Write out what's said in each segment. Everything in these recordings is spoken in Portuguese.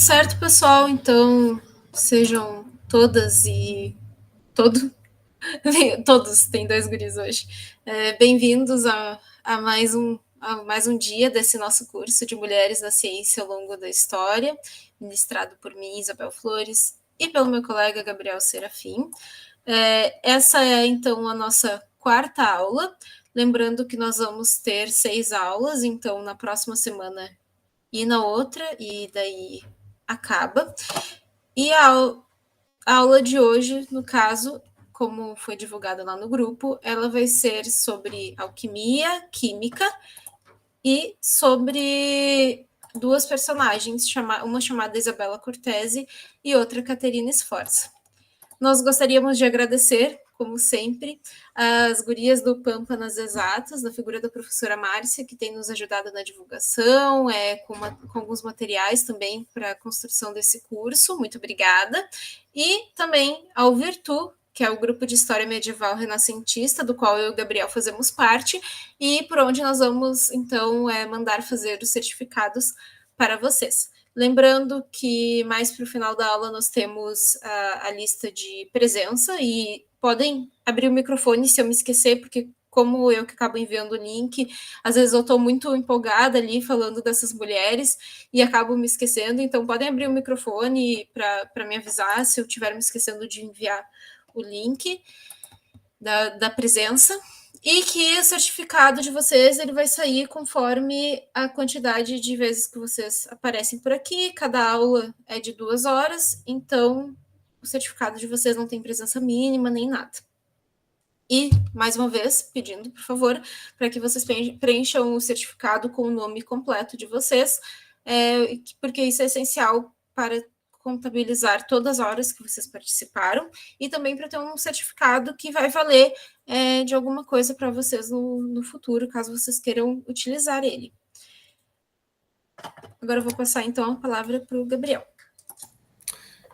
Certo, pessoal, então sejam todas e todo, todos, tem dois guris hoje, bem-vindos a mais um dia desse nosso curso de Mulheres na Ciência ao Longo da História, ministrado por mim, Isabel Flores, e pelo meu colega Gabriel Serafim. Essa é, então, a nossa quarta aula, lembrando que nós vamos ter 6 aulas, então, na próxima semana e na outra, e daí acaba. E a aula de hoje, no caso, como foi divulgada lá no grupo, ela vai ser sobre alquimia, química e sobre duas personagens, uma chamada Isabella Cortese e outra Caterina Sforza. Nós gostaríamos de agradecer, como sempre, as gurias do Pampa nas Exatas, na figura da professora Márcia, que tem nos ajudado na divulgação, com alguns materiais também para a construção desse curso. Muito obrigada. E também ao Virtu, que é o grupo de História Medieval Renascentista, do qual eu e o Gabriel fazemos parte, e por onde nós vamos, então, mandar fazer os certificados para vocês. Lembrando que mais para o final da aula nós temos a lista de presença e podem abrir o microfone se eu me esquecer, porque como eu que acabo enviando o link, às vezes eu estou muito empolgada ali falando dessas mulheres e acabo me esquecendo, então podem abrir o microfone para me avisar se eu estiver me esquecendo de enviar o link da presença. E que o certificado de vocês ele vai sair conforme a quantidade de vezes que vocês aparecem por aqui. Cada aula é de 2 horas, então o certificado de vocês não tem presença mínima nem nada. E, mais uma vez, pedindo, por favor, para que vocês preencham o certificado com o nome completo de vocês, porque isso é essencial para contabilizar todas as horas que vocês participaram e também para ter um certificado que vai valer de alguma coisa para vocês no futuro, caso vocês queiram utilizar ele. Agora eu vou passar, então, a palavra para o Gabriel.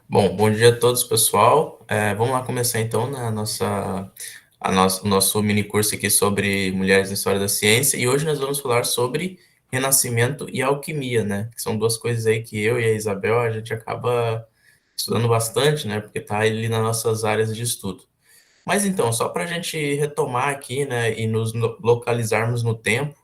Bom dia a todos, pessoal. Vamos lá começar, então, o nosso mini curso aqui sobre Mulheres na História da Ciência. E hoje nós vamos falar sobre Renascimento e alquimia, né? Que são duas coisas aí que eu e a Isabel, a gente acaba estudando bastante, né? Porque tá ali nas nossas áreas de estudo. Mas, então, só para a gente retomar aqui, né? E nos localizarmos no tempo,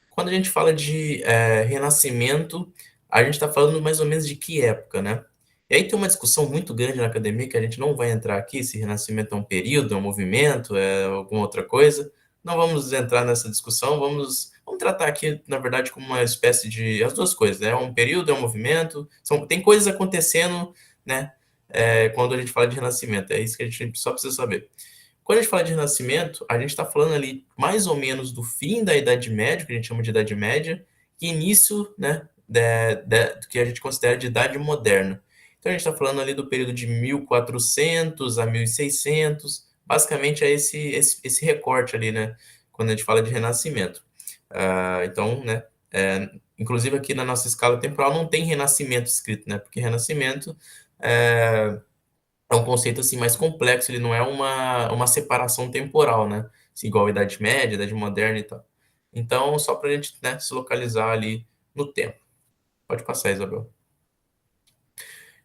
quando a gente fala de Renascimento, a gente está falando mais ou menos de que época, né? E aí tem uma discussão muito grande na academia que a gente não vai entrar aqui, se Renascimento é um período, é um movimento, é alguma outra coisa. Não vamos entrar nessa discussão, vamos tratar aqui, na verdade, como uma espécie de... as duas coisas, né? É um período, é um movimento, tem coisas acontecendo, né? Quando a gente fala de Renascimento, é isso que a gente só precisa saber. Quando a gente fala de Renascimento, a gente está falando ali mais ou menos do fim da Idade Média, que a gente chama de Idade Média, e início, né, do que a gente considera de Idade Moderna. Então a gente está falando ali do período de 1400 a 1600, basicamente é esse recorte ali, né, quando a gente fala de Renascimento. Então, né, inclusive aqui na nossa escala temporal não tem Renascimento escrito, né, porque Renascimento é um conceito assim mais complexo, ele não é uma separação temporal, né? Assim, igual a Idade Média, Idade Moderna e tal. Então, só para a gente, né, se localizar ali no tempo. Pode passar, Isabel.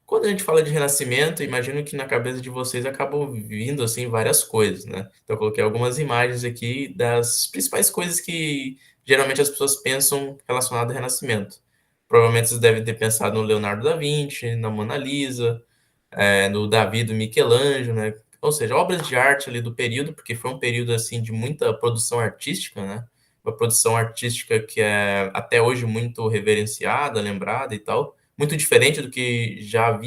Quando a gente fala de Renascimento, imagino que na cabeça de vocês acabam vindo assim várias coisas, né? Então, eu coloquei algumas imagens aqui das principais coisas que geralmente as pessoas pensam relacionadas ao Renascimento. Provavelmente vocês devem ter pensado no Leonardo da Vinci, na Mona Lisa, no Davi do Michelangelo, né? Ou seja, obras de arte ali do período, porque foi um período assim de muita produção artística, né? Uma produção artística que é até hoje muito reverenciada, lembrada e tal, muito diferente do que já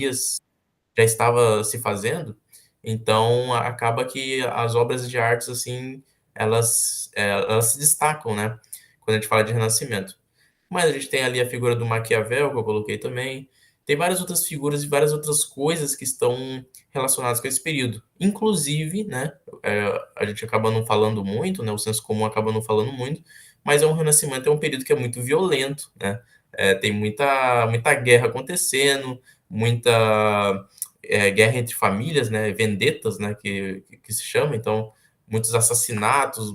estava se fazendo. Então, acaba que as obras de artes assim, elas se destacam, né? Quando a gente fala de Renascimento. Mas a gente tem ali a figura do Maquiavel, que eu coloquei também. Tem várias outras figuras e várias outras coisas que estão relacionadas com esse período. Inclusive, né, a gente acaba não falando muito, né, o senso comum acaba não falando muito, mas o Renascimento é um período que é muito violento, né? Tem muita guerra acontecendo, muita guerra entre famílias, né, vendetas, né, que se chama. Então, muitos assassinatos,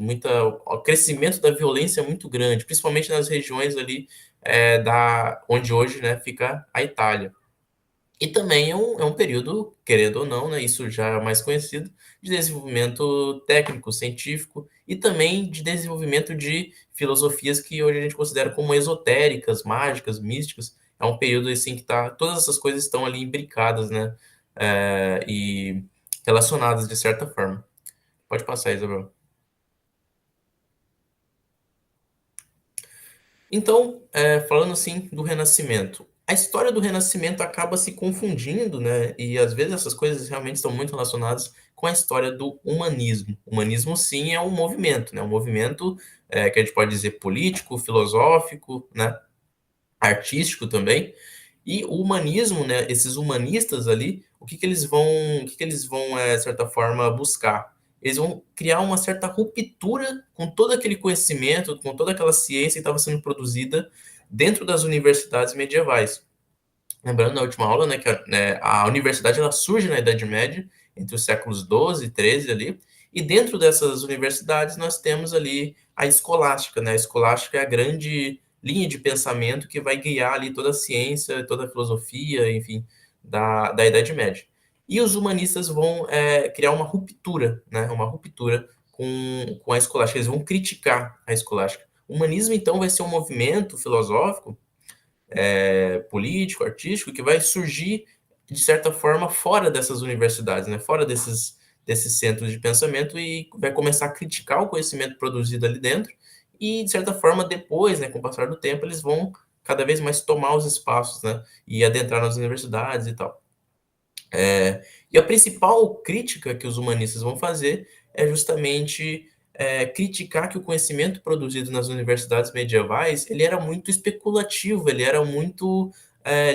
o crescimento da violência é muito grande, principalmente nas regiões ali onde hoje, né, fica a Itália. E também é um período, querendo ou não, né, isso já é mais conhecido, de desenvolvimento técnico, científico e também de desenvolvimento de filosofias que hoje a gente considera como esotéricas, mágicas, místicas. É um período assim que tá, todas essas coisas estão ali imbricadas, né, e relacionadas de certa forma. Pode passar, Isabel. Então, falando assim do Renascimento, a história do Renascimento acaba se confundindo, né? E às vezes essas coisas realmente estão muito relacionadas com a história do humanismo. O humanismo, sim, é um movimento, né? Um movimento que a gente pode dizer político, filosófico, né? Artístico também. E o humanismo, né, esses humanistas ali, o que que eles vão, de certa forma, buscar? Eles vão criar uma certa ruptura com todo aquele conhecimento, com toda aquela ciência que estava sendo produzida dentro das universidades medievais. Lembrando na última aula, né, que a universidade ela surge na Idade Média, entre os séculos 12 e 13 ali, e dentro dessas universidades nós temos ali a escolástica, né? A escolástica é a grande linha de pensamento que vai guiar ali toda a ciência, toda a filosofia, enfim, da Idade Média. E os humanistas vão criar uma ruptura, né? Uma ruptura com a escolástica. Eles vão criticar a escolástica. O humanismo, então, vai ser um movimento filosófico político, artístico, que vai surgir, de certa forma, fora dessas universidades, né? Fora desses centros de pensamento e vai começar a criticar o conhecimento produzido ali dentro e, de certa forma, depois, né, com o passar do tempo, eles vão cada vez mais tomar os espaços, né, e adentrar nas universidades e tal. E a principal crítica que os humanistas vão fazer é justamente criticar que o conhecimento produzido nas universidades medievais ele era muito especulativo, ele era muito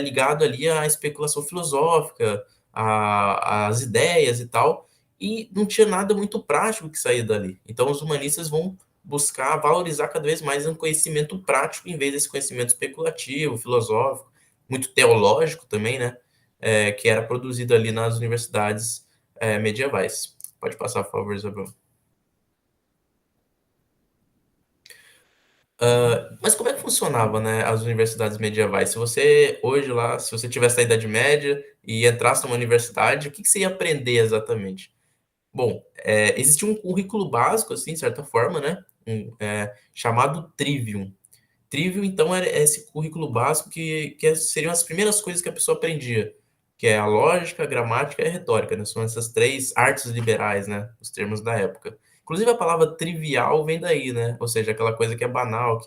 ligado ali à especulação filosófica, às ideias e tal, e não tinha nada muito prático que saía dali. Então, os humanistas vão buscar valorizar cada vez mais um conhecimento prático em vez desse conhecimento especulativo, filosófico, muito teológico também, né? Que era produzido ali nas universidades medievais. Pode passar, por favor, Isabel. Mas como é que funcionava, né, as universidades medievais? Se você, hoje lá, se você tivesse na Idade Média e entrasse numa universidade, o que que você ia aprender exatamente? Bom, existia um currículo básico, assim, de certa forma, né, chamado Trivium. Trivium, então, era esse currículo básico que seriam as primeiras coisas que a pessoa aprendia, que é a lógica, a gramática e a retórica, né? São essas três artes liberais, né? Os termos da época. Inclusive, a palavra trivial vem daí, né? Ou seja, aquela coisa que é banal,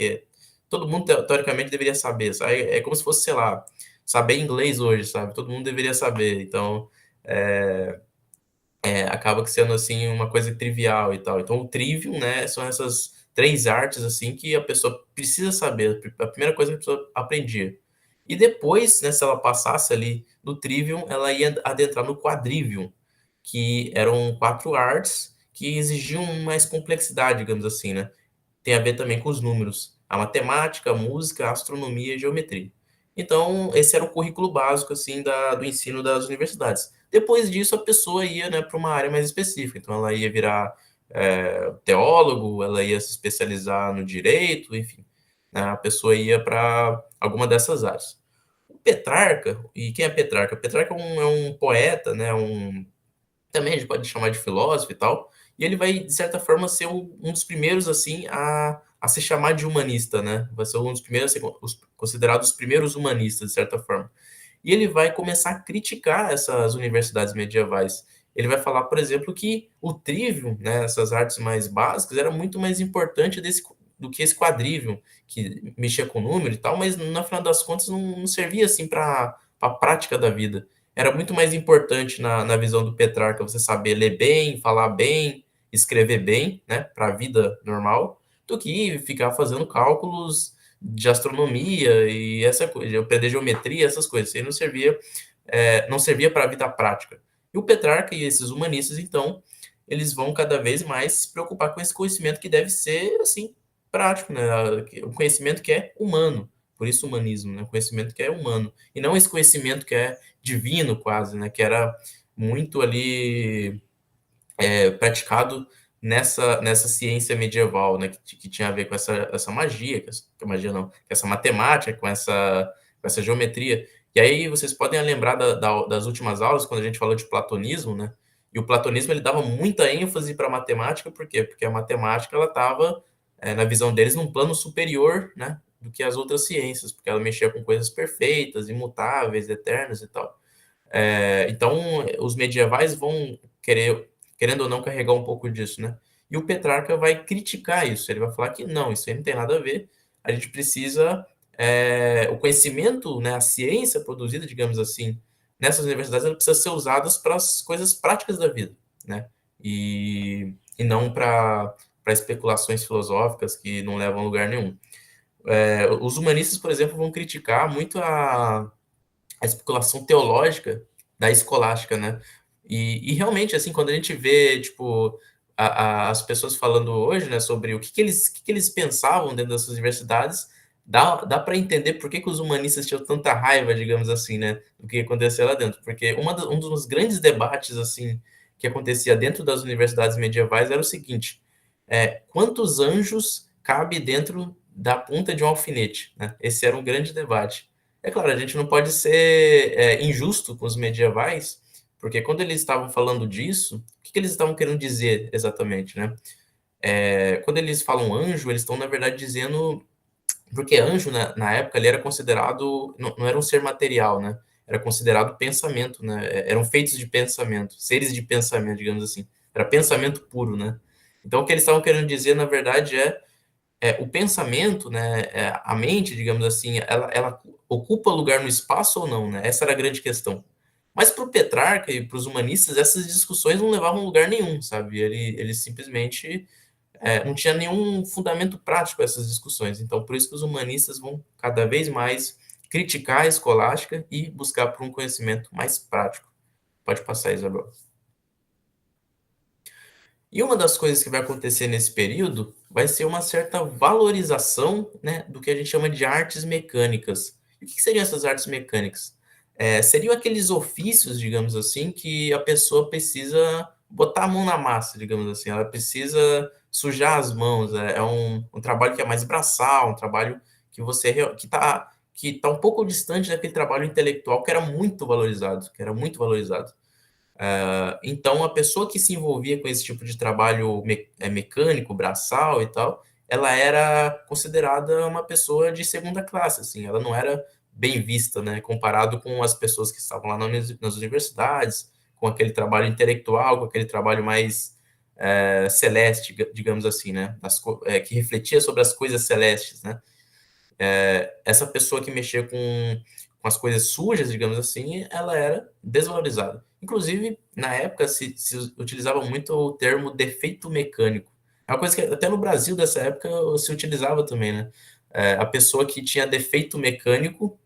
todo mundo, teoricamente, deveria saber, sabe? É como se fosse, sei lá, saber inglês hoje, sabe? Todo mundo deveria saber. Então, é, acaba que sendo assim uma coisa trivial e tal. Então o trivium, né, são essas três artes assim que a pessoa precisa saber, a primeira coisa que a pessoa aprendia. E depois, né, se ela passasse ali do trivium, ela ia adentrar no quadrivium, que eram quatro artes que exigiam mais complexidade, digamos assim, né? Tem a ver também com os números, a matemática, a música, a astronomia e geometria. Então, esse era o currículo básico assim do ensino das universidades. Depois disso, a pessoa ia, né, para uma área mais específica. Então, ela ia virar teólogo, ela ia se especializar no direito, enfim, né, a pessoa ia para alguma dessas áreas. O Petrarca, e quem é Petrarca? Petrarca é um poeta, né, também a gente pode chamar de filósofo e tal, e ele vai, de certa forma, ser um dos primeiros, assim, a se chamar de humanista, né? Vai ser um dos primeiros, a ser considerado os primeiros humanistas, de certa forma. E ele vai começar a criticar essas universidades medievais. Ele vai falar, por exemplo, que o trivium, né, essas artes mais básicas, era muito mais importante do que esse quadrivium, que mexia com número e tal, mas no final das contas não servia assim para a prática da vida. Era muito mais importante na visão do Petrarca você saber ler bem, falar bem, escrever bem, né, para a vida normal, do que ficar fazendo cálculos de astronomia e essa coisa, aprender geometria, essas coisas. Isso aí não servia para a vida prática. E o Petrarca e esses humanistas, então, eles vão cada vez mais se preocupar com esse conhecimento que deve ser, assim, prático, né? O conhecimento que é humano. Por isso humanismo, né? O conhecimento que é humano. E não esse conhecimento que é divino, quase, né? Que era muito ali praticado nessa ciência medieval, né, que tinha a ver com essa magia, que magia não, com essa matemática, com essa geometria. E aí vocês podem lembrar das últimas aulas, quando a gente falou de platonismo, né? E o platonismo ele dava muita ênfase para a matemática, por quê? Porque a matemática ela estava, na visão deles, num plano superior, né, do que as outras ciências, porque ela mexia com coisas perfeitas, imutáveis, eternas e tal. Então, os medievais vão querendo ou não, carregar um pouco disso, né? E o Petrarca vai criticar isso, ele vai falar que não, isso aí não tem nada a ver, a gente precisa, o conhecimento, né, a ciência produzida, digamos assim, nessas universidades, ela precisa ser usada para as coisas práticas da vida, né? E não para especulações filosóficas que não levam a lugar nenhum. Os humanistas, por exemplo, vão criticar muito a especulação teológica da escolástica, né? E realmente, assim, quando a gente vê, tipo, as pessoas falando hoje, né, sobre o que eles pensavam dentro dessas universidades, dá para entender por que os humanistas tinham tanta raiva, digamos assim, né, do que acontecia lá dentro. Porque um dos grandes debates, assim, que acontecia dentro das universidades medievais era o seguinte: quantos anjos cabe dentro da ponta de um alfinete, né? Esse era um grande debate. É claro, a gente não pode ser injusto com os medievais, porque quando eles estavam falando disso, o que eles estavam querendo dizer exatamente, né? Quando eles falam anjo, eles estão, na verdade, dizendo... Porque anjo, na época, ele era considerado... Não era um ser material, né? Era considerado pensamento, né? Eram feitos de pensamento, seres de pensamento, digamos assim. Era pensamento puro, né? Então, o que eles estavam querendo dizer, na verdade, o pensamento, né, a mente, digamos assim, ela ocupa lugar no espaço ou não, né? Essa era a grande questão. Mas para o Petrarca e para os humanistas, essas discussões não levavam a lugar nenhum, sabe? Ele simplesmente não tinha nenhum fundamento prático essas discussões. Então, por isso que os humanistas vão cada vez mais criticar a escolástica e buscar por um conhecimento mais prático. Pode passar, Isabel. E uma das coisas que vai acontecer nesse período vai ser uma certa valorização, né, do que a gente chama de artes mecânicas. E o que seriam essas artes mecânicas? Seriam aqueles ofícios, digamos assim, que a pessoa precisa botar a mão na massa, digamos assim. Ela precisa sujar as mãos. É um trabalho que é mais braçal, um trabalho que que tá um pouco distante daquele trabalho intelectual que era muito valorizado, Então, a pessoa que se envolvia com esse tipo de trabalho mecânico, braçal e tal, ela era considerada uma pessoa de segunda classe, assim, ela não era bem vista, né, comparado com as pessoas que estavam lá nas universidades, com aquele trabalho intelectual, com aquele trabalho mais celeste, digamos assim, né, que refletia sobre as coisas celestes, né. Essa pessoa que mexia com as coisas sujas, digamos assim, ela era desvalorizada. Inclusive, na época, se utilizava muito o termo defeito mecânico. É uma coisa que até no Brasil dessa época se utilizava também, né? A pessoa que tinha defeito mecânico,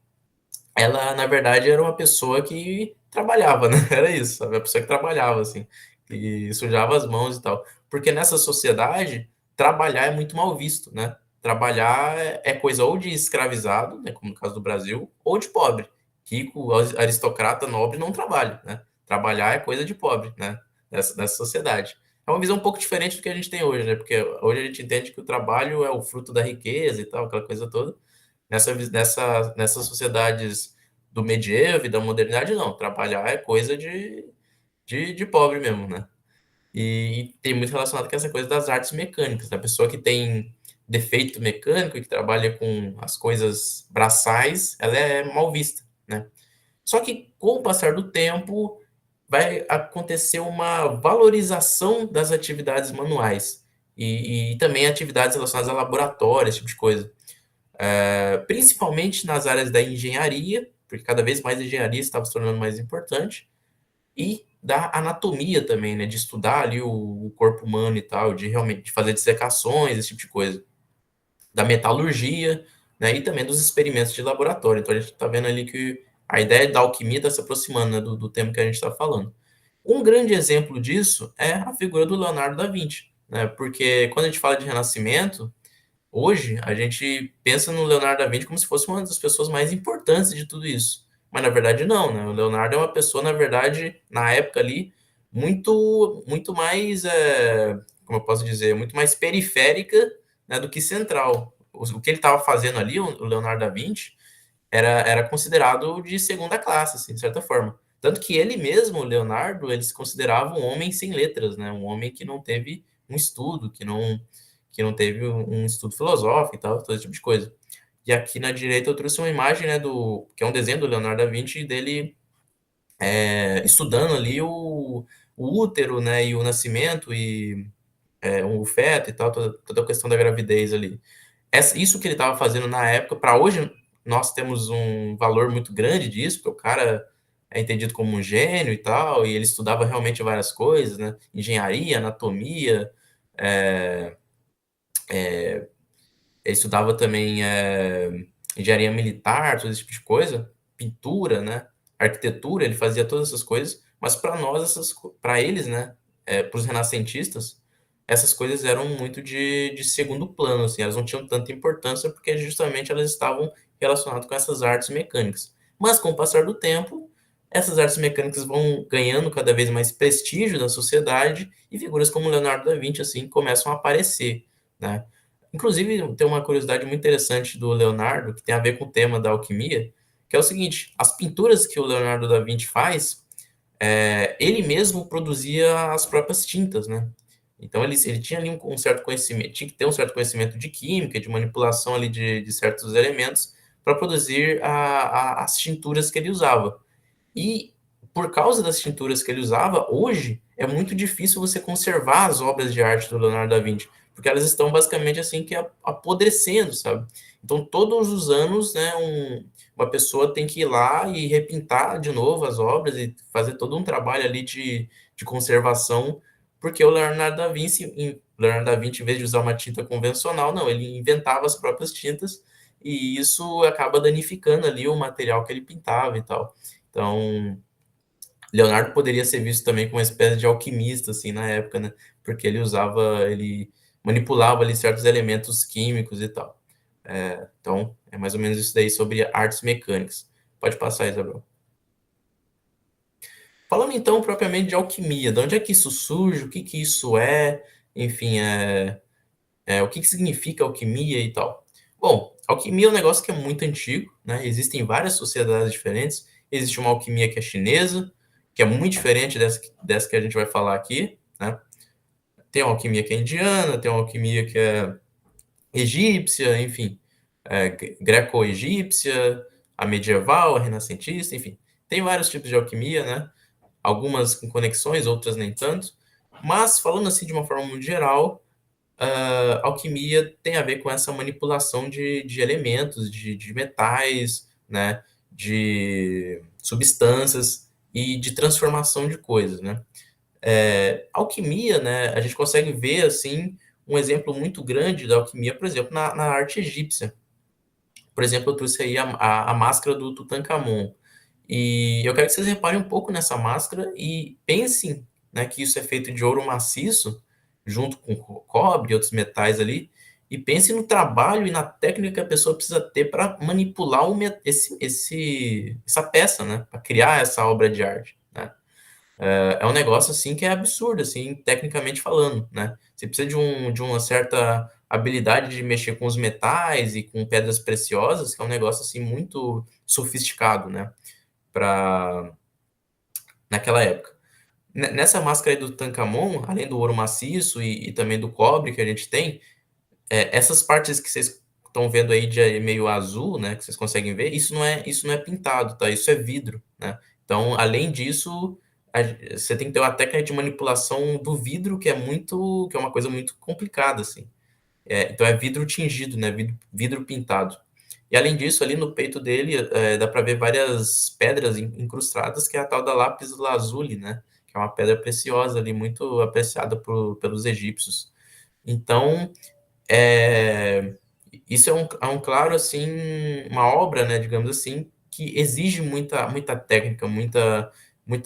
ela, na verdade, era uma pessoa que trabalhava, né? Era isso, sabe? A pessoa que trabalhava, assim, que sujava as mãos e tal. Porque nessa sociedade, trabalhar é muito mal visto, né? Trabalhar é coisa ou de escravizado, né? Como no caso do Brasil, ou de pobre. Rico, aristocrata, nobre não trabalha, né? Trabalhar é coisa de pobre, né? Nessa sociedade. É uma visão um pouco diferente do que a gente tem hoje, né? Porque hoje a gente entende que o trabalho é o fruto da riqueza e tal, aquela coisa toda. Nessas sociedades do medievo e da modernidade, não. Trabalhar é coisa de pobre mesmo, né? E tem muito relacionado com essa coisa das artes mecânicas. A pessoa que tem defeito mecânico e que trabalha com as coisas braçais, ela é mal vista, né? Só que com o passar do tempo vai acontecer uma valorização das atividades manuais e também atividades relacionadas a laboratório, esse tipo de coisa. Principalmente nas áreas da engenharia, porque cada vez mais a engenharia estava se tornando mais importante, e da anatomia também, né, de estudar ali o corpo humano e tal, de realmente fazer dissecações, esse tipo de coisa, da metalurgia, né, e também dos experimentos de laboratório. Então a gente está vendo ali que a ideia da alquimia está se aproximando, né, do tema que a gente está falando. Um grande exemplo disso é a figura do Leonardo da Vinci, né, porque quando a gente fala de Renascimento, hoje, a gente pensa no Leonardo da Vinci como se fosse uma das pessoas mais importantes de tudo isso. Mas na verdade não, né? O Leonardo é uma pessoa, na verdade, na época ali, muito mais, como eu posso dizer, muito mais periférica, né, do que central. O que ele estava fazendo ali, o Leonardo da Vinci, era considerado de segunda classe, assim, de certa forma. Tanto que ele mesmo, Leonardo, ele se considerava um homem sem letras, né? Um homem que não teve um estudo, que não teve um estudo filosófico e tal, todo esse tipo de coisa. E aqui na direita eu trouxe uma imagem, né, que é um desenho do Leonardo da Vinci, dele estudando ali o útero, né, e o nascimento, e o feto e tal, toda a questão da gravidez ali. Isso que ele estava fazendo na época, para hoje nós temos um valor muito grande disso, porque o cara é entendido como um gênio e tal, e ele estudava realmente várias coisas, né? Engenharia, anatomia, é, ele estudava também engenharia militar, todo esse tipo de coisa, pintura, né? Arquitetura, ele fazia todas essas coisas, mas para nós, para eles, né? Para os renascentistas, essas coisas eram muito de segundo plano, assim, elas não tinham tanta importância porque justamente elas estavam relacionadas com essas artes mecânicas. Mas com o passar do tempo, essas artes mecânicas vão ganhando cada vez mais prestígio da sociedade e figuras como Leonardo da Vinci assim começam a aparecer, né? Inclusive, tem uma curiosidade muito interessante do Leonardo, que tem a ver com o tema da alquimia, que é o seguinte: as pinturas que o Leonardo da Vinci faz, ele mesmo produzia as próprias tintas, né? Então, ele tinha ali um certo conhecimento, tinha que ter um certo conhecimento de química, de manipulação ali de certos elementos, para produzir as tinturas que ele usava. E por causa das tinturas que ele usava, hoje é muito difícil você conservar as obras de arte do Leonardo da Vinci, porque elas estão basicamente assim que apodrecendo, sabe? Então todos os anos, né, uma pessoa tem que ir lá e repintar de novo as obras e fazer todo um trabalho ali de conservação, porque o Leonardo da Vinci, em vez de usar uma tinta convencional, não, ele inventava as próprias tintas e isso acaba danificando ali o material que ele pintava e tal. Então, Leonardo poderia ser visto também como uma espécie de alquimista, assim, na época, né? Porque ele manipulava ali certos elementos químicos e tal. Então, é mais ou menos isso daí sobre artes mecânicas. Pode passar, Isabel. Falando então propriamente de alquimia, de onde é que isso surge, o que que isso é, enfim, o que que significa alquimia e tal. Bom, alquimia é um negócio que é muito antigo, né? Existem várias sociedades diferentes. Existe uma alquimia que é chinesa, que é muito diferente dessa que a gente vai falar aqui, né? Tem uma alquimia que é indiana, tem uma alquimia que é egípcia, enfim, greco-egípcia, a medieval, a renascentista, enfim. Tem vários tipos de alquimia, né? Algumas com conexões, outras nem tanto. Mas, falando assim de uma forma muito geral, alquimia tem a ver com essa manipulação de elementos, de metais, né, de substâncias e de transformação de coisas, né? Alquimia, né, a gente consegue ver assim um exemplo muito grande da alquimia, por exemplo, na arte egípcia. Por exemplo, eu trouxe aí a máscara do Tutankhamon. E eu quero que vocês reparem um pouco nessa máscara e pensem, né, que isso é feito de ouro maciço, junto com cobre e outros metais ali, e pensem no trabalho e na técnica que a pessoa precisa ter para manipular essa peça, né, para criar essa obra de arte, né? É um negócio assim que é absurdo, assim, tecnicamente falando, né? Você precisa de uma certa habilidade de mexer com os metais e com pedras preciosas, que é um negócio assim muito sofisticado, né? Para naquela época. Nessa máscara aí do Tancamon, além do ouro maciço e também do cobre que a gente tem, essas partes que vocês estão vendo aí de meio azul, né, que vocês conseguem ver, isso não é pintado, tá? Isso é vidro, né? Então, além disso, você tem que ter uma técnica de manipulação do vidro que é uma coisa muito complicada, assim. Então é vidro tingido, né? Vidro pintado. E além disso, ali no peito dele, dá para ver várias pedras incrustadas, que é a tal da lápis lazuli, né? Que é uma pedra preciosa ali, muito apreciada pelos egípcios. Então, é, isso é um claro, assim, uma obra, né, digamos assim, que exige muita técnica, muita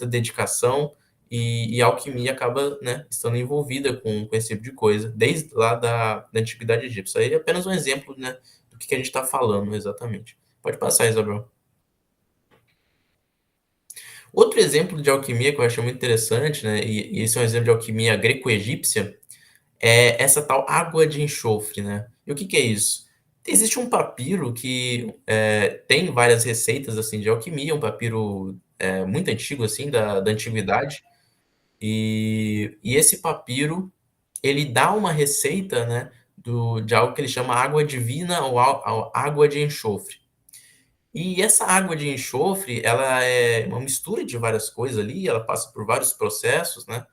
dedicação, e a alquimia acaba, né, estando envolvida com esse tipo de coisa, desde lá da Antiguidade Egípcia. Aí é apenas um exemplo, né, do que a gente está falando exatamente. Pode passar, Isabel. Outro exemplo de alquimia que eu achei muito interessante, né, e esse é um exemplo de alquimia greco-egípcia, é essa tal água de enxofre, né? E o que que é isso? Existe um papiro que tem várias receitas assim de alquimia, um papiro muito antigo assim da antiguidade, e esse papiro ele dá uma receita, né, de algo que ele chama água divina ou água de enxofre. E essa água de enxofre, ela é uma mistura de várias coisas ali, ela passa por vários processos, né?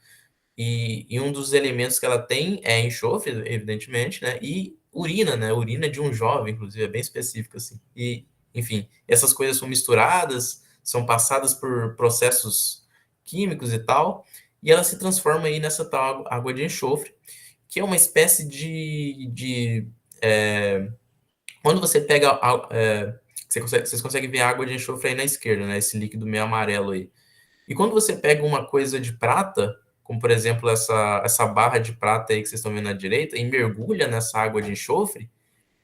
E um dos elementos que ela tem é enxofre, evidentemente, né? E urina, né? Urina de um jovem, inclusive, é bem específico, assim. E, enfim, essas coisas são misturadas, são passadas por processos químicos e tal, e ela se transforma aí nessa tal água de enxofre, que é uma espécie quando você pega. Vocês conseguem ver a água de enxofre aí na esquerda, né? Esse líquido meio amarelo aí. E quando você pega uma coisa de prata, como por exemplo essa barra de prata aí que vocês estão vendo à direita, e mergulha nessa água de enxofre,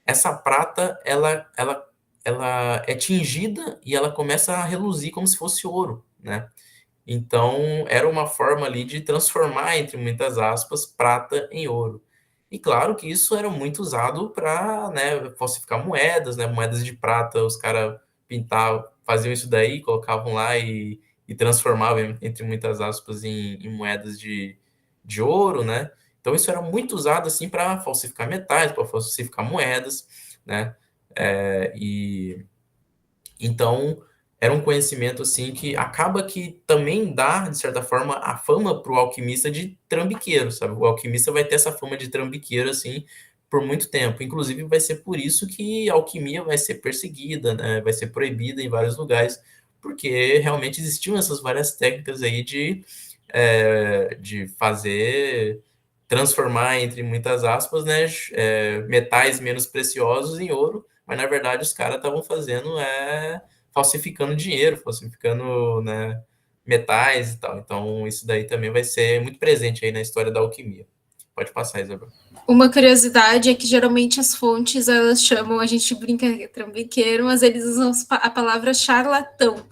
essa prata ela é tingida e ela começa a reluzir como se fosse ouro, né? Então, era uma forma ali de transformar, entre muitas aspas, prata em ouro. E claro que isso era muito usado para, né, falsificar moedas, né, moedas de prata, os caras pintavam, faziam isso daí, colocavam lá e transformavam, entre muitas aspas, em moedas de ouro, né? Então isso era muito usado assim para falsificar metais, para falsificar moedas, né? E então, era um conhecimento assim que acaba que também dá, de certa forma, a fama para o alquimista de trambiqueiro, sabe? O alquimista vai ter essa fama de trambiqueiro assim por muito tempo. Inclusive, vai ser por isso que a alquimia vai ser perseguida, né? Vai ser proibida em vários lugares, porque realmente existiam essas várias técnicas aí de fazer transformar, entre muitas aspas, né, metais menos preciosos em ouro, mas na verdade os caras estavam fazendo falsificando dinheiro, falsificando, né, metais e tal. Então isso daí também vai ser muito presente aí na história da alquimia. Pode passar, Isabel. Uma curiosidade é que geralmente as fontes elas chamam, a gente brinca que é trambiqueiro, mas eles usam a palavra charlatão.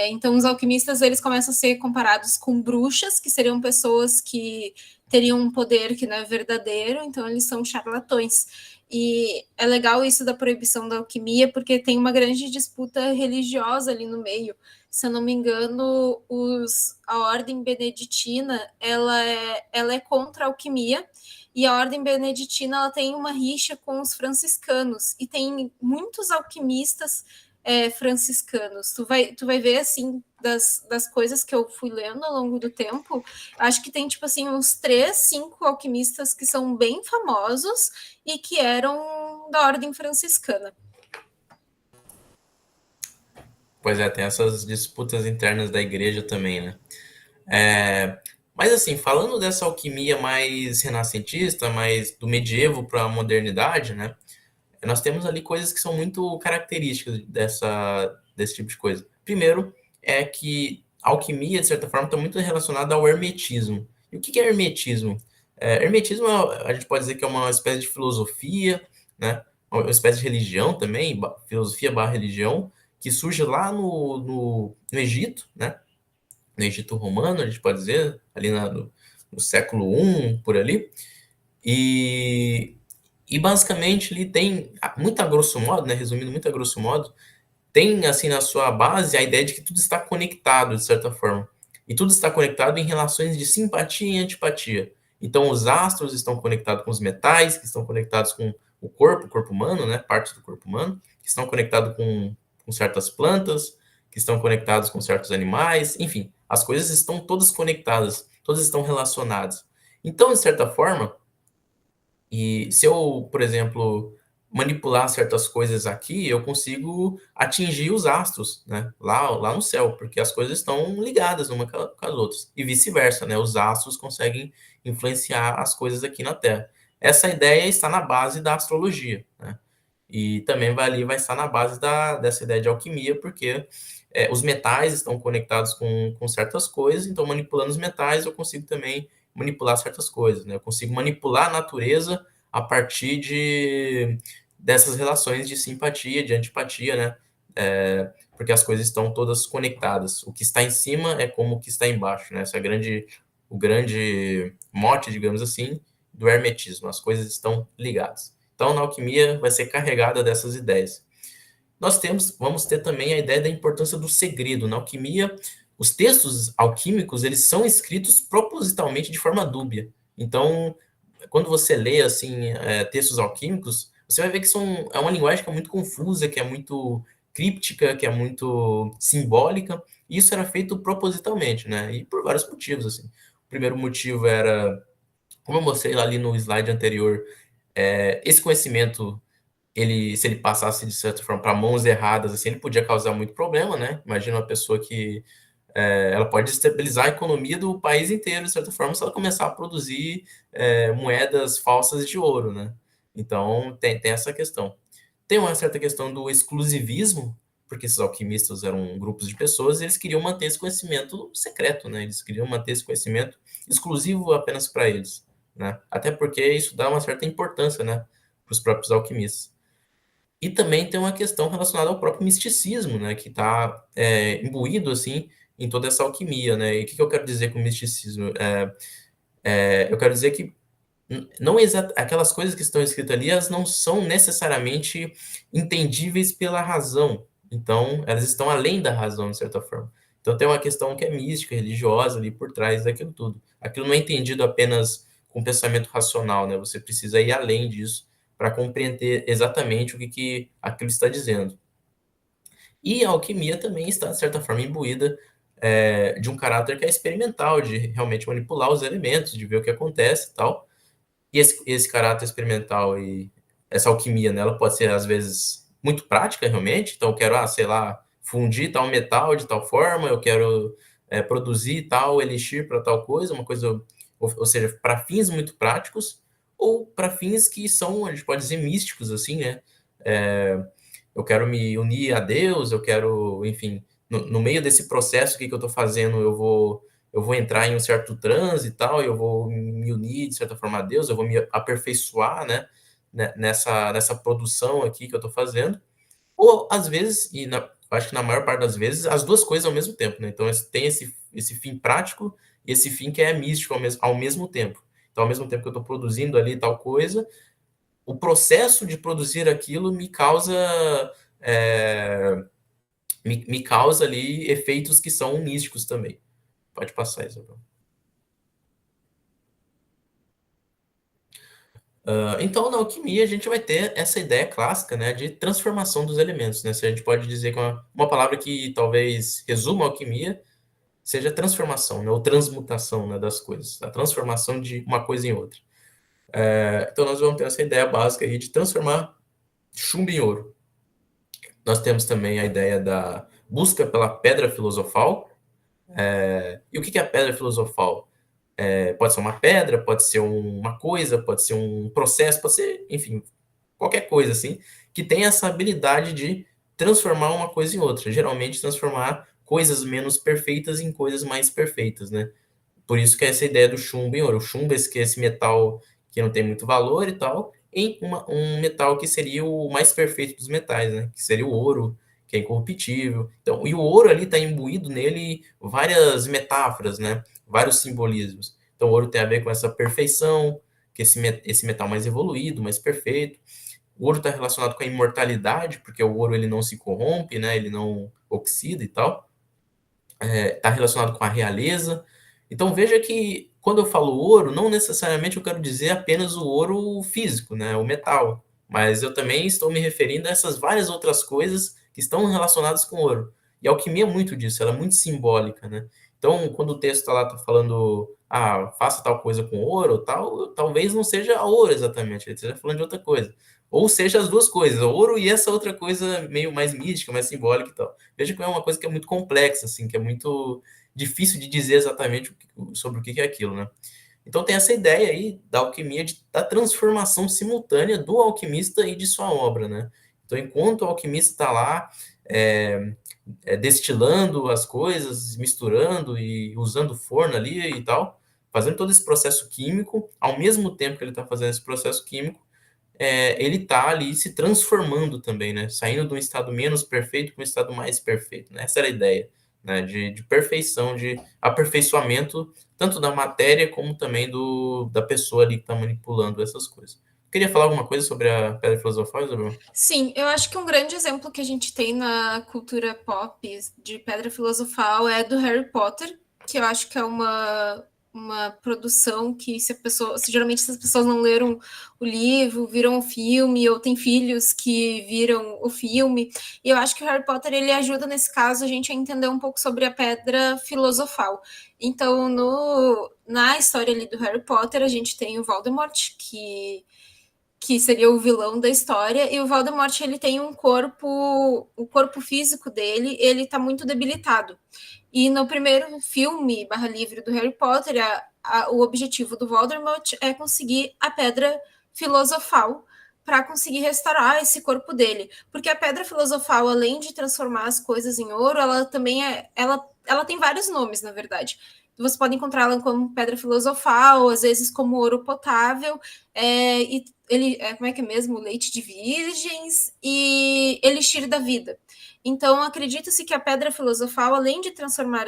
Então os alquimistas eles começam a ser comparados com bruxas, que seriam pessoas que teriam um poder que não é verdadeiro, então eles são charlatões. E é legal isso da proibição da alquimia, porque tem uma grande disputa religiosa ali no meio. Se eu não me engano, a ordem beneditina ela é contra a alquimia, e a ordem beneditina ela tem uma rixa com os franciscanos, e tem muitos alquimistas franciscanos. Tu vai ver, assim, das coisas que eu fui lendo ao longo do tempo, acho que tem, tipo assim, uns 3, 5 alquimistas que são bem famosos e que eram da ordem franciscana. Pois é, tem essas disputas internas da igreja também, né? É, mas assim, falando dessa alquimia mais renascentista, mais do medievo para a modernidade, né? Nós temos ali coisas que são muito características desse tipo de coisa. Primeiro, é que a alquimia, de certa forma, está muito relacionada ao hermetismo. E o que é hermetismo? Hermetismo, a gente pode dizer que é uma espécie de filosofia, né? Uma espécie de religião também, filosofia barra religião, que surge lá no Egito, né? No Egito romano, a gente pode dizer, ali no século I, por ali. E, e basicamente ele tem, muito a grosso modo, né, resumindo muito a grosso modo, tem assim na sua base a ideia de que tudo está conectado, de certa forma. E tudo está conectado em relações de simpatia e antipatia. Então os astros estão conectados com os metais, que estão conectados com o corpo humano, né, parte do corpo humano, que estão conectados com certas plantas, que estão conectados com certos animais, enfim, as coisas estão todas conectadas, todas estão relacionadas. Então, de certa forma, e se eu, por exemplo, manipular certas coisas aqui, eu consigo atingir os astros, né? Lá no céu, porque as coisas estão ligadas uma com as outras. E vice-versa, né? Os astros conseguem influenciar as coisas aqui na Terra. Essa ideia está na base da astrologia, né? E também vai estar na base dessa ideia de alquimia, porque os metais estão conectados com certas coisas, então manipulando os metais eu consigo também manipular certas coisas, né? Eu consigo manipular a natureza a partir dessas relações de simpatia, de antipatia, né? Porque as coisas estão todas conectadas. O que está em cima é como o que está embaixo, né? Essa é o grande mote, digamos assim, do hermetismo. As coisas estão ligadas. Então, na alquimia vai ser carregada dessas ideias. Vamos ter também a ideia da importância do segredo. Na alquimia, os textos alquímicos, eles são escritos propositalmente de forma dúbia. Então, quando você lê, assim, textos alquímicos, você vai ver que é uma linguagem que é muito confusa, que é muito críptica, que é muito simbólica. E isso era feito propositalmente, né? E por vários motivos, assim. O primeiro motivo era, como eu mostrei lá ali no slide anterior, esse conhecimento se ele passasse de certa forma para mãos erradas, assim, ele podia causar muito problema, né? Imagina uma pessoa que ela pode estabilizar a economia do país inteiro, de certa forma, se ela começar a produzir moedas falsas de ouro, né? Então, tem essa questão. Tem uma certa questão do exclusivismo, porque esses alquimistas eram grupos de pessoas e eles queriam manter esse conhecimento secreto, né? Eles queriam manter esse conhecimento exclusivo apenas para eles, né? Até porque isso dá uma certa importância, né, para os próprios alquimistas. E também tem uma questão relacionada ao próprio misticismo, né, que está imbuído assim em toda essa alquimia, né? E o que eu quero dizer com misticismo? Eu quero dizer que não aquelas coisas que estão escritas ali, elas não são necessariamente entendíveis pela razão. Então, elas estão além da razão, de certa forma. Então, tem uma questão que é mística, religiosa ali por trás daquilo tudo. Aquilo não é entendido apenas com pensamento racional, né? Você precisa ir além disso para compreender exatamente que aquilo está dizendo. E a alquimia também está, de certa forma, imbuída de um caráter que é experimental, de realmente manipular os elementos, de ver o que acontece e tal. E esse caráter experimental e essa alquimia, né, ela pode ser, às vezes, muito prática, realmente. Então, eu quero, sei lá, fundir tal metal de tal forma, eu quero produzir tal elixir para tal coisa, uma coisa, ou seja, para fins muito práticos, ou para fins que são, a gente pode dizer, místicos, assim, né? É, eu quero me unir a Deus, eu quero, enfim, no meio desse processo, o que eu estou fazendo, eu vou entrar em um certo transe e tal, eu vou me unir, de certa forma, a Deus, eu vou me aperfeiçoar, nessa produção aqui que eu estou fazendo. Ou, às vezes, acho que na maior parte das vezes, as duas coisas ao mesmo tempo, né? Então, tem esse fim prático e esse fim que é místico ao mesmo tempo. Então, ao mesmo tempo que eu estou produzindo ali tal coisa, o processo de produzir aquilo é, me causa ali efeitos que são místicos também. Pode passar, Isabel. Então, na alquimia, a gente vai ter essa ideia clássica, né, de transformação dos elementos, né? Se a gente pode dizer que uma palavra que talvez resuma a alquimia seja transformação, né, ou transmutação, né, das coisas, a transformação de uma coisa em outra. Então, nós vamos ter essa ideia básica aí de transformar chumbo em ouro. Nós temos também a ideia da busca pela pedra filosofal. E o que é a pedra filosofal? Pode ser uma pedra, pode ser uma coisa, pode ser um processo, pode ser, enfim, qualquer coisa assim, que tem essa habilidade de transformar uma coisa em outra. Geralmente, transformar coisas menos perfeitas em coisas mais perfeitas, né? Por isso que é essa ideia do chumbo em ouro. O chumbo é esse metal que não tem muito valor e tal, em um metal que seria o mais perfeito dos metais, né? Que seria o ouro, que é incorruptível. Então, e o ouro ali está imbuído nele várias metáforas, né? Vários simbolismos. Então, o ouro tem a ver com essa perfeição, que esse metal mais evoluído, mais perfeito. O ouro está relacionado com a imortalidade, porque o ouro ele não se corrompe, né? Ele não oxida e tal. Está relacionado com a realeza. Então veja que quando eu falo ouro, não necessariamente eu quero dizer apenas o ouro físico, né, o metal, mas eu também estou me referindo a essas várias outras coisas que estão relacionadas com ouro. E a alquimia é muito disso, ela é muito simbólica, né? Então, quando o texto está lá tá falando, faça tal coisa com ouro, tal, talvez não seja ouro exatamente, ele esteja falando de outra coisa. Ou seja, as duas coisas, ouro e essa outra coisa meio mais mística, mais simbólica e tal. Veja que é uma coisa que é muito complexa, assim, que é muito difícil de dizer exatamente sobre o que é aquilo, né? Então tem essa ideia aí da alquimia, da transformação simultânea do alquimista e de sua obra, né? Então, enquanto o alquimista está lá destilando as coisas, misturando e usando o forno ali e tal, fazendo todo esse processo químico, ao mesmo tempo que ele está fazendo esse processo químico, ele está ali se transformando também, né? Saindo de um estado menos perfeito para um estado mais perfeito, né? Essa era a ideia, né? De perfeição, de aperfeiçoamento, tanto da matéria como também da pessoa ali que está manipulando essas coisas. Queria falar alguma coisa sobre a Pedra Filosofal, Isabel? Sim, eu acho que um grande exemplo que a gente tem na cultura pop de Pedra Filosofal é do Harry Potter, que eu acho que é uma produção que geralmente se as pessoas não leram o livro, viram o filme, ou tem filhos que viram o filme, e eu acho que o Harry Potter ele ajuda nesse caso a gente a entender um pouco sobre a Pedra Filosofal. Então, na história ali do Harry Potter, a gente tem o Voldemort, que seria o vilão da história, e o Voldemort ele tem o corpo físico dele, ele tá muito debilitado. E no primeiro filme, barra livre do Harry Potter, o objetivo do Voldemort é conseguir a pedra filosofal para conseguir restaurar esse corpo dele. Porque a pedra filosofal, além de transformar as coisas em ouro, ela também ela tem vários nomes, na verdade. Você pode encontrá-la como pedra filosofal, às vezes como ouro potável, e como é que é mesmo? Leite de virgens e elixir da vida. Então, acredita-se que a pedra filosofal, além de transformar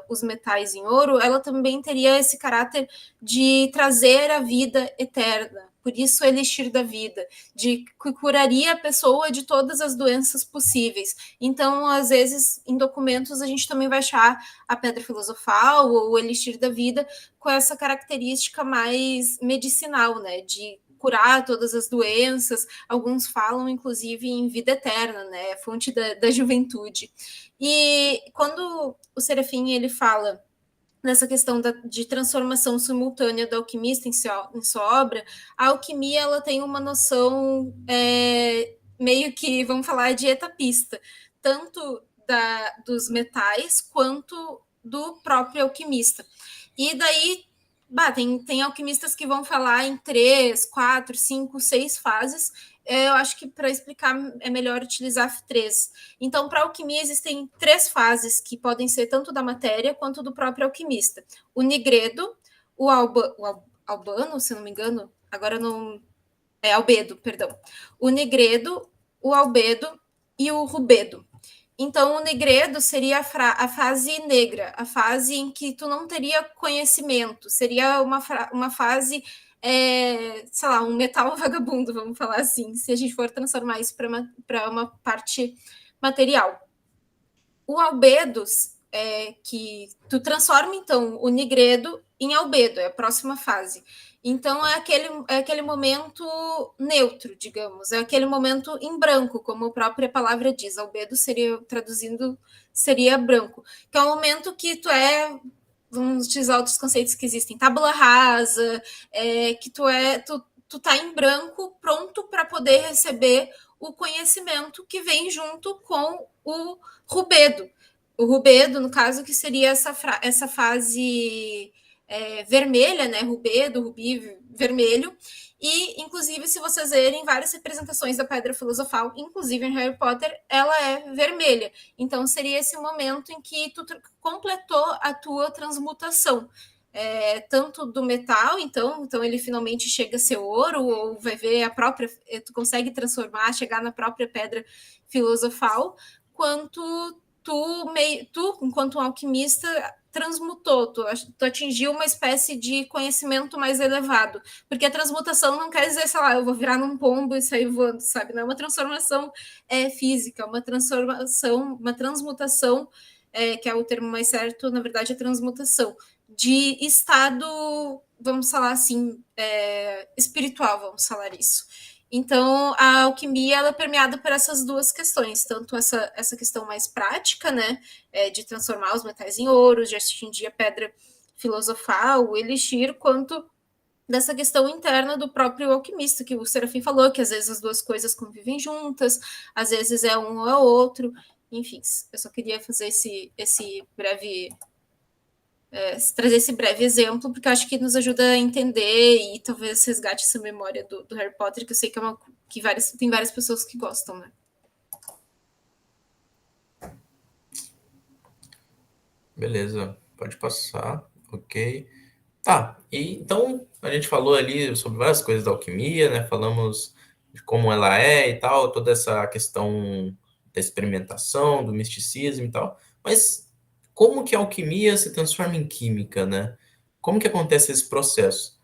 os metais em ouro, ela também teria esse caráter de trazer a vida eterna. Por isso, elixir da vida, de que curaria a pessoa de todas as doenças possíveis. Então, às vezes, em documentos, a gente também vai achar a pedra filosofal ou o elixir da vida com essa característica mais medicinal, né? De curar todas as doenças, alguns falam, inclusive, em vida eterna, né? Fonte da juventude. E quando o Serafim ele fala nessa questão de transformação simultânea do alquimista em sua obra, a alquimia ela tem uma noção meio que, vamos falar, de etapista, tanto dos metais quanto do próprio alquimista. E daí tem alquimistas que vão falar em 3, 4, 5, 6 fases. Eu acho que para explicar é melhor utilizar 3. Então, para a alquimia, existem 3 fases que podem ser tanto da matéria quanto do próprio alquimista: o nigredo, o albano, se não me engano, agora não. É albedo, perdão. O nigredo, o albedo e o rubedo. Então, o negredo seria a fase negra, a fase em que tu não teria conhecimento, seria uma fase, sei lá, um metal vagabundo, vamos falar assim, se a gente for transformar isso para uma parte material. O albedo, que tu transforma, então, o nigredo em albedo, é a próxima fase. Então, é aquele momento neutro, digamos, é aquele momento em branco, como a própria palavra diz. Albedo seria, traduzindo, seria branco, que é o momento que vamos utilizar outros conceitos que existem, tábula rasa, que tu tá em branco, pronto para poder receber o conhecimento que vem junto com o rubedo. O rubedo, no caso, que seria essa fase vermelha, né? Rubedo, rubi, vermelho. E, inclusive, se vocês verem várias representações da Pedra Filosofal, inclusive em Harry Potter, ela é vermelha. Então, seria esse momento em que tu completou a tua transmutação. Tanto do metal, então ele finalmente chega a ser ouro, ou vai ver tu consegue transformar, chegar na própria pedra filosofal, quanto tu enquanto um alquimista, transmutou, tu atingiu uma espécie de conhecimento mais elevado, porque a transmutação não quer dizer, sei lá, eu vou virar num pombo e sair voando, sabe? Não é uma transformação física, uma transmutação, que é o termo mais certo, na verdade, é transmutação de estado, vamos falar assim, espiritual, vamos falar isso. Então, a alquimia ela é permeada por essas duas questões, tanto essa questão mais prática, né, de transformar os metais em ouro, de atingir a pedra filosofal, o elixir, quanto dessa questão interna do próprio alquimista, que o Serafim falou, que às vezes as duas coisas convivem juntas, às vezes é um ou é outro, enfim, eu só queria fazer esse breve trazer esse breve exemplo, porque eu acho que nos ajuda a entender e talvez resgate essa memória do Harry Potter, que eu sei que tem várias pessoas que gostam, né? Beleza, pode passar, ok. Tá, e então a gente falou ali sobre várias coisas da alquimia, né? Falamos de como ela é e tal, toda essa questão da experimentação, do misticismo e tal. Mas como que a alquimia se transforma em química, né? Como que acontece esse processo?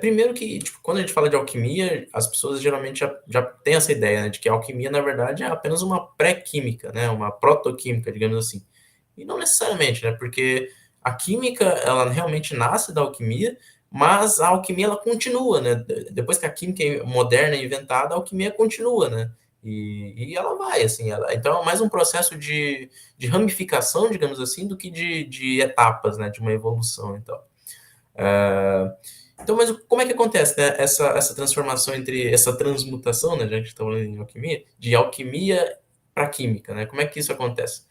Primeiro que, tipo, quando a gente fala de alquimia, as pessoas geralmente já têm essa ideia, né, de que a alquimia, na verdade, é apenas uma pré-química, né, uma protoquímica, digamos assim. E não necessariamente, né, porque a química, ela realmente nasce da alquimia, mas a alquimia, ela continua, né, depois que a química moderna é inventada, a alquimia continua, né, e ela vai, assim, então é mais um processo de ramificação, digamos assim, do que de etapas, né, de uma evolução, então. Então, mas como é que acontece, né, essa transformação entre essa transmutação, né, já que a gente está falando em alquimia, de alquimia para química, né? Como é que isso acontece?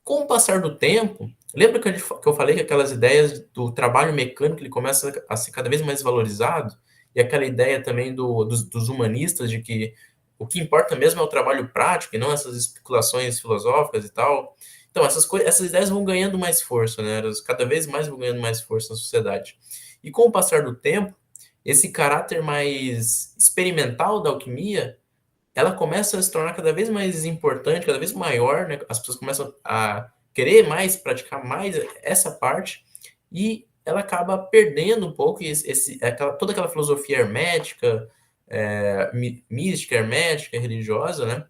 Com o passar do tempo, lembra que eu falei que aquelas ideias do trabalho mecânico ele começa a ser cada vez mais valorizado? E aquela ideia também dos humanistas de que o que importa mesmo é o trabalho prático e não essas especulações filosóficas e tal. Então, essas ideias vão ganhando mais força, né? Elas cada vez mais vão ganhando mais força na sociedade. E com o passar do tempo, esse caráter mais experimental da alquimia ela começa a se tornar cada vez mais importante, cada vez maior, né? As pessoas começam a querer mais, praticar mais essa parte, e ela acaba perdendo um pouco toda aquela filosofia hermética, mística, hermética, religiosa, né?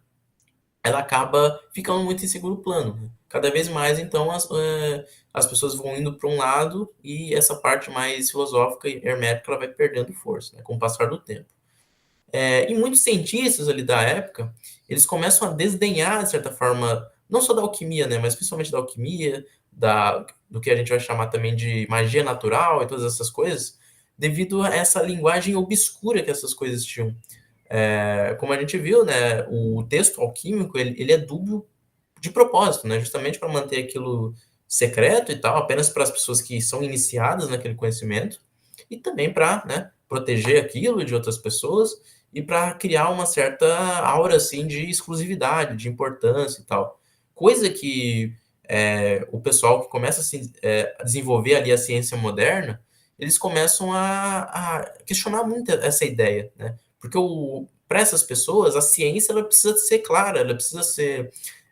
Ela acaba ficando muito em segundo plano, né? Cada vez mais, então, as pessoas vão indo para um lado e essa parte mais filosófica e hermética ela vai perdendo força, né, com o passar do tempo. E muitos cientistas ali da época, eles começam a desdenhar, de certa forma, não só da alquimia, né, mas principalmente da alquimia, do que a gente vai chamar também de magia natural e todas essas coisas, devido a essa linguagem obscura que essas coisas tinham. Como a gente viu, né, o texto alquímico, ele é dúbio de propósito, né, justamente para manter aquilo secreto e tal, apenas para as pessoas que são iniciadas naquele conhecimento, e também para, né, proteger aquilo de outras pessoas e para criar uma certa aura assim de exclusividade, de importância e tal. Coisa que o pessoal que começa a desenvolver ali a ciência moderna, eles começam a questionar muito essa ideia, né? Porque para essas pessoas a ciência ela precisa ser clara,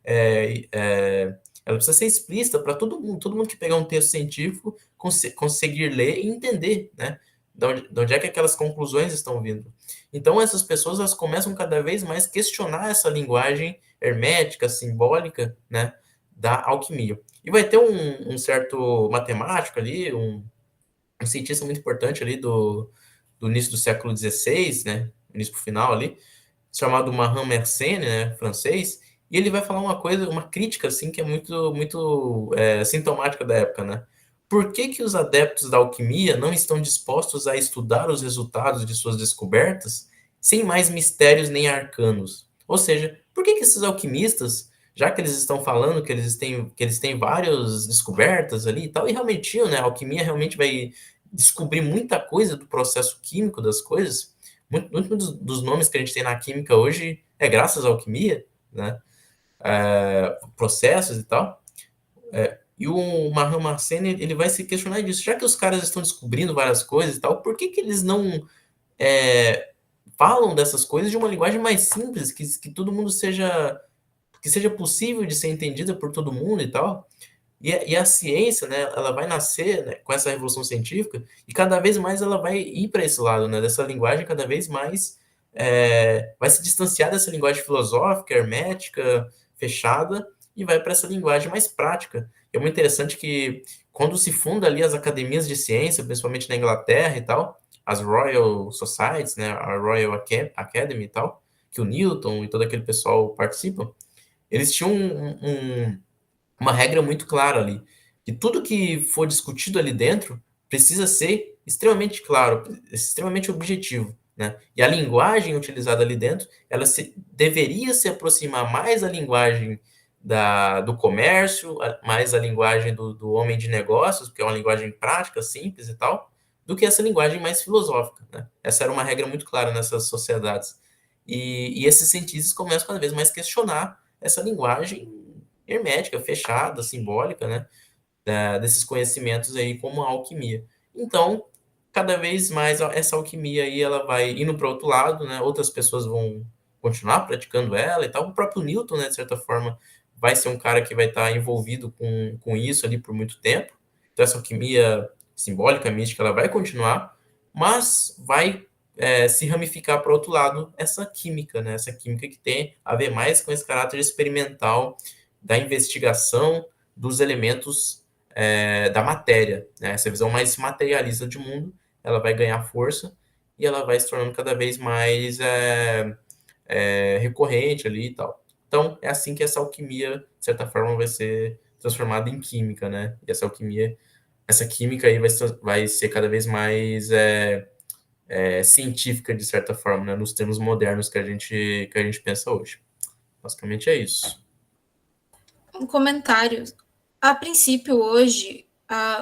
é, é, ela precisa ser explícita para todo mundo que pegar um texto científico conseguir ler e entender, né? De onde é que aquelas conclusões estão vindo. Então, essas pessoas elas começam cada vez mais a questionar essa linguagem hermética, simbólica, né, da alquimia. E vai ter um certo matemático ali, um cientista muito importante ali do início do século XVI, né, início para o final ali, chamado Marin Mersenne, né, francês, e ele vai falar uma coisa, uma crítica assim que é muito sintomática da época, né? Por que que os adeptos da alquimia não estão dispostos a estudar os resultados de suas descobertas sem mais mistérios nem arcanos? Ou seja, por que que esses alquimistas, já que eles estão falando que eles têm várias descobertas ali e tal, e realmente tinham, né? A alquimia realmente vai descobrir muita coisa do processo químico das coisas, muito dos nomes que a gente tem na química hoje é graças à alquimia, né? Processos e tal. E o Mario Marceni, ele vai se questionar disso. Já que os caras estão descobrindo várias coisas e tal, por que que eles não falam dessas coisas de uma linguagem mais simples, que todo mundo que seja possível de ser entendida por todo mundo e tal? E a ciência, né, ela vai nascer, né, com essa revolução científica e cada vez mais ela vai ir para esse lado, né, dessa linguagem cada vez mais vai se distanciar dessa linguagem filosófica, hermética, fechada e vai para essa linguagem mais prática. É muito interessante que quando se funda ali as academias de ciência, principalmente na Inglaterra e tal, as Royal Societies, né, a Royal Academy e tal, que o Newton e todo aquele pessoal participam, eles tinham uma regra muito clara ali, que tudo que for discutido ali dentro precisa ser extremamente claro, extremamente objetivo, né? E a linguagem utilizada ali dentro, deveria se aproximar mais da linguagem do comércio, mais da linguagem do homem de negócios, porque é uma linguagem prática, simples e tal, do que essa linguagem mais filosófica, né? Essa era uma regra muito clara nessas sociedades. E esses cientistas começam cada vez mais a questionar essa linguagem hermética, fechada, simbólica, né, desses conhecimentos aí como a alquimia. Então, cada vez mais essa alquimia aí ela vai indo para outro lado, né? Outras pessoas vão continuar praticando ela e tal. O próprio Newton, né, de certa forma, vai ser um cara que vai estar envolvido com isso ali por muito tempo. Então essa alquimia simbólica, mística, ela vai continuar, mas vai se ramificar para o outro lado essa química, né? Essa química que tem a ver mais com esse caráter experimental da investigação dos elementos da matéria, né? Essa visão mais materialista de mundo, ela vai ganhar força e ela vai se tornando cada vez mais recorrente ali e tal. Então, é assim que essa alquimia, de certa forma, vai ser transformada em química, né? E essa química aí vai ser cada vez mais científica, de certa forma, né? Nos termos modernos que a gente pensa hoje. Basicamente é isso. Um comentário. A princípio, hoje,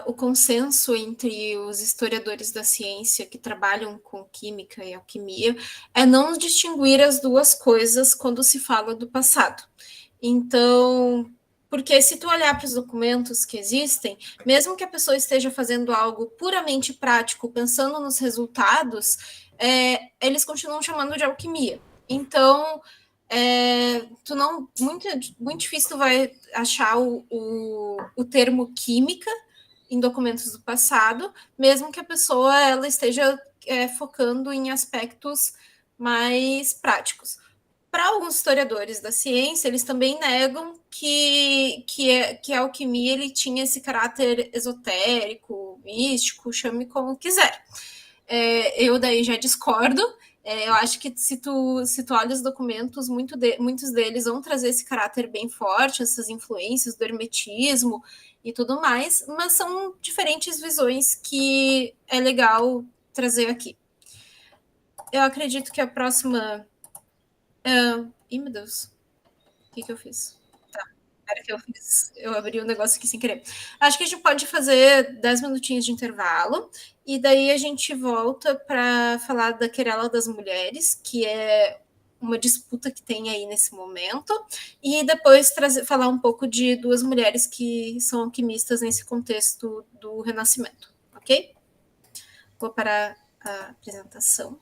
o consenso entre os historiadores da ciência que trabalham com química e alquimia é não distinguir as duas coisas quando se fala do passado. Então, porque se tu olhar para os documentos que existem, mesmo que a pessoa esteja fazendo algo puramente prático, pensando nos resultados, eles continuam chamando de alquimia. Então, tu não muito difícil tu vai achar o termo química em documentos do passado, mesmo que a pessoa ela esteja focando em aspectos mais práticos. Para alguns historiadores da ciência, eles também negam que a alquimia ele tinha esse caráter esotérico, místico, chame como quiser. Eu daí já discordo. Eu acho que se tu olha os documentos, muitos deles vão trazer esse caráter bem forte, essas influências do hermetismo e tudo mais, mas são diferentes visões que é legal trazer aqui. Eu acredito que a próxima... Ih, meu Deus. O que eu fiz? Tá, era que eu fiz. Eu abri um negócio aqui sem querer. Acho que a gente pode fazer 10 minutinhos de intervalo e daí a gente volta para falar da querela das mulheres, que é uma disputa que tem aí nesse momento, e depois falar um pouco de duas mulheres que são alquimistas nesse contexto do Renascimento, ok? Vou parar a apresentação.